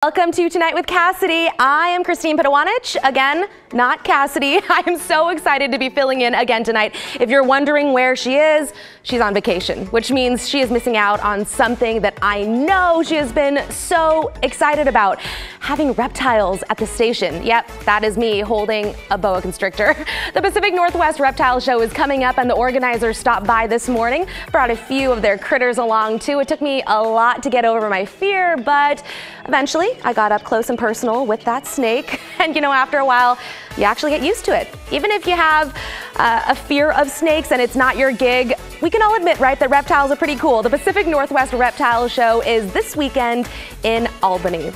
Welcome to Tonight with Cassidy. I am Christine Pitawanich, again, not Cassidy. I am so excited to be filling in again tonight. If you're wondering where she is, she's on vacation, which means she is missing out on something that I know she has been so excited about, having reptiles at the station. Yep, that is me holding a boa constrictor. The Pacific Northwest Reptile Show is coming up and the organizers stopped by this morning, brought a few of their critters along too. It took me a lot to get over my fear, but eventually I got up close and personal with that snake, and you know, after a while, you actually get used to it. Even if you have a fear of snakes and it's not your gig, we can all admit, right, that reptiles are pretty cool. The Pacific Northwest Reptile Show is this weekend in Albany.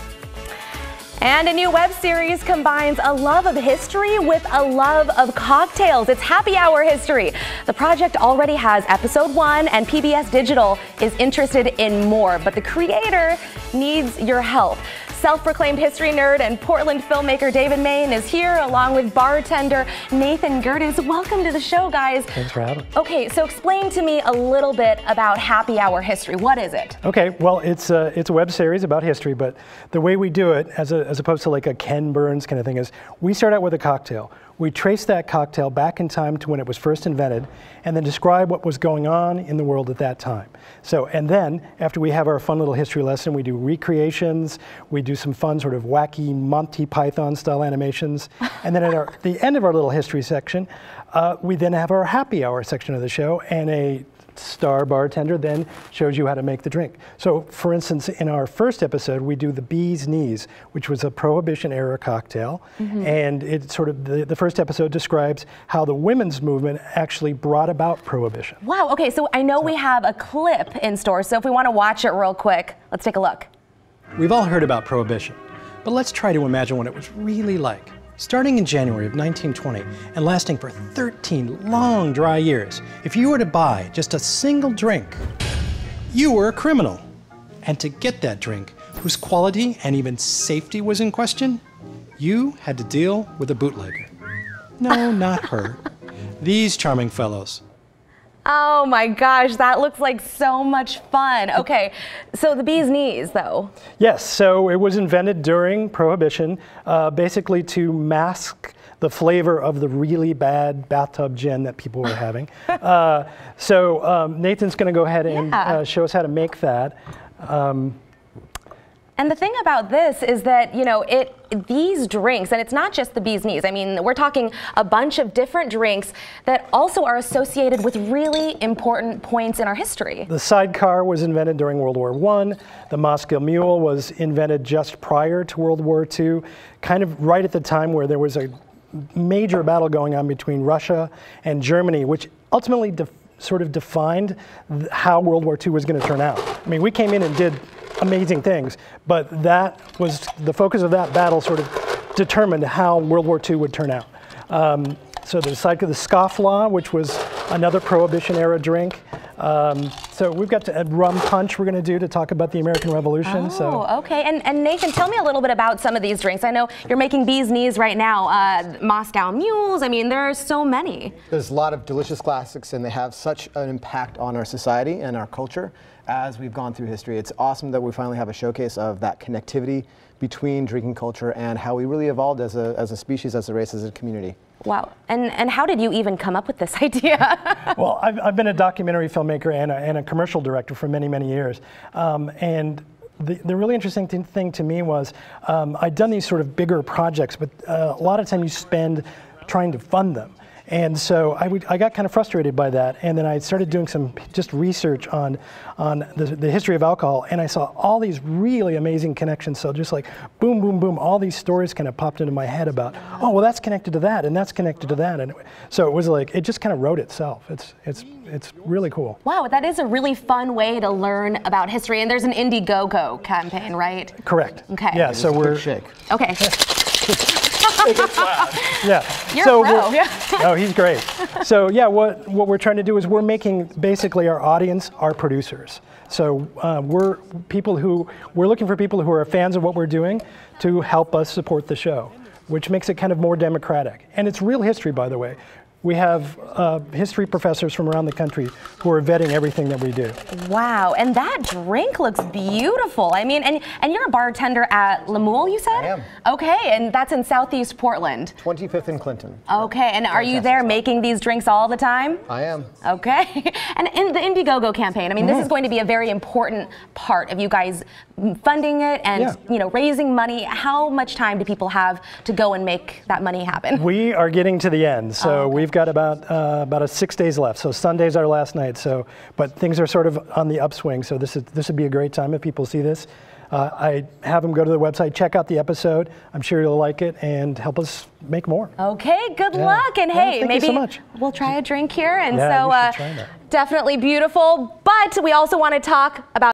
And a new web series combines a love of history with a love of cocktails. It's Happy Hour History. The project already has episode 1 and PBS Digital is interested in more, but the creator needs your help. Self-proclaimed history nerd and Portland filmmaker David Main is here along with bartender Nathan Gerdes. Welcome to the show, guys. Thanks for having me. Okay, so explain to me a little bit about Happy Hour History. What is it? Okay, well, it's a web series about history, but the way we do it, as opposed to like a Ken Burns kind of thing, is we start out with a cocktail. We trace that cocktail back in time to when it was first invented, and then describe what was going on in the world at that time. So, and then after we have our fun little history lesson, we do recreations, we do some fun sort of wacky Monty Python style animations, and then at the end of our little history section, we then have our happy hour section of the show, and a star bartender then shows you how to make the drink. So for instance, in our first episode, we do the Bee's Knees, which was a Prohibition era cocktail. And it sort of, the first episode describes how the women's movement actually brought about Prohibition. Wow, okay, so I know we have a clip in store, so if we want to watch it real quick, let's take a look. We've all heard about Prohibition, but let's try to imagine what it was really like. Starting in January of 1920 and lasting for 13 long, dry years, if you were to buy just a single drink, you were a criminal. And to get that drink, whose quality and even safety was in question, you had to deal with a bootlegger. No, not her. These charming fellows. Oh my gosh, that looks like so much fun. Okay, so the Bee's Knees, though. Yes, so it was invented during Prohibition, basically to mask the flavor of the really bad bathtub gin that people were having. Nathan's going to go ahead and show us how to make that. And the thing about this is that, you know, these drinks, and it's not just the Bee's Knees, I mean, we're talking a bunch of different drinks that also are associated with really important points in our history. The sidecar was invented during World War I. The Moscow Mule was invented just prior to World War II, kind of right at the time where there was a major battle going on between Russia and Germany, which ultimately sort of defined how World War II was going to turn out. I mean, we came in and did amazing things, but that was the focus of that battle sort of determined how World War II would turn out. So the scofflaw, which was another Prohibition era drink. So we've got a rum punch we're going to do to talk about the American Revolution. Oh, okay. And Nathan, tell me a little bit about some of these drinks. I know you're making Bee's Knees right now. Moscow Mules, I mean, there are so many. There's a lot of delicious classics, and they have such an impact on our society and our culture as we've gone through history. It's awesome that we finally have a showcase of that connectivity between drinking culture and how we really evolved as a species, as a race, as a community. Wow, and how did you even come up with this idea? Well, I've been a documentary filmmaker and a commercial director for many, many years. And the really interesting thing to me was I'd done these sort of bigger projects, but a lot of time you spend trying to fund them. And so I got kind of frustrated by that, and then I started doing some just research on the history of alcohol, and I saw all these really amazing connections. So just like boom, boom, boom, all these stories kind of popped into my head about, oh, well, that's connected to that, and that's connected to that, and so it was like it just kind of wrote itself. It's really cool. Wow, that is a really fun way to learn about history, and there's an Indiegogo campaign, right? Correct. Okay. Yeah. So we're shake. Okay. Yeah. You're a pro. Yeah. Oh, he's great. So yeah, what we're trying to do is we're making basically our audience our producers. So we're looking for people who are fans of what we're doing to help us support the show, which makes it kind of more democratic. And it's real history, by the way. we have history professors from around the country who are vetting everything that we do. Wow, and that drink looks beautiful. I mean, and you're a bartender at Lemuel, you said? I am. Okay, and that's in Southeast Portland. 25th and Clinton. Okay, and are you there making these drinks all the time? I am. Okay, and in the Indiegogo campaign, I mean, this is going to be a very important part of you guys funding it and you know, raising money. How much time do people have to go and make that money happen? We are getting to the end, so we've got about 6 days left. So Sunday's our last night. So, but things are sort of on the upswing. So this would be a great time if people see this. I have them go to the website, check out the episode. I'm sure you'll like it and help us make more. Okay, good luck. And hey, thank maybe you so much. we'll try a drink here. And Yeah, so we should try that. definitely beautiful. But we also want to talk about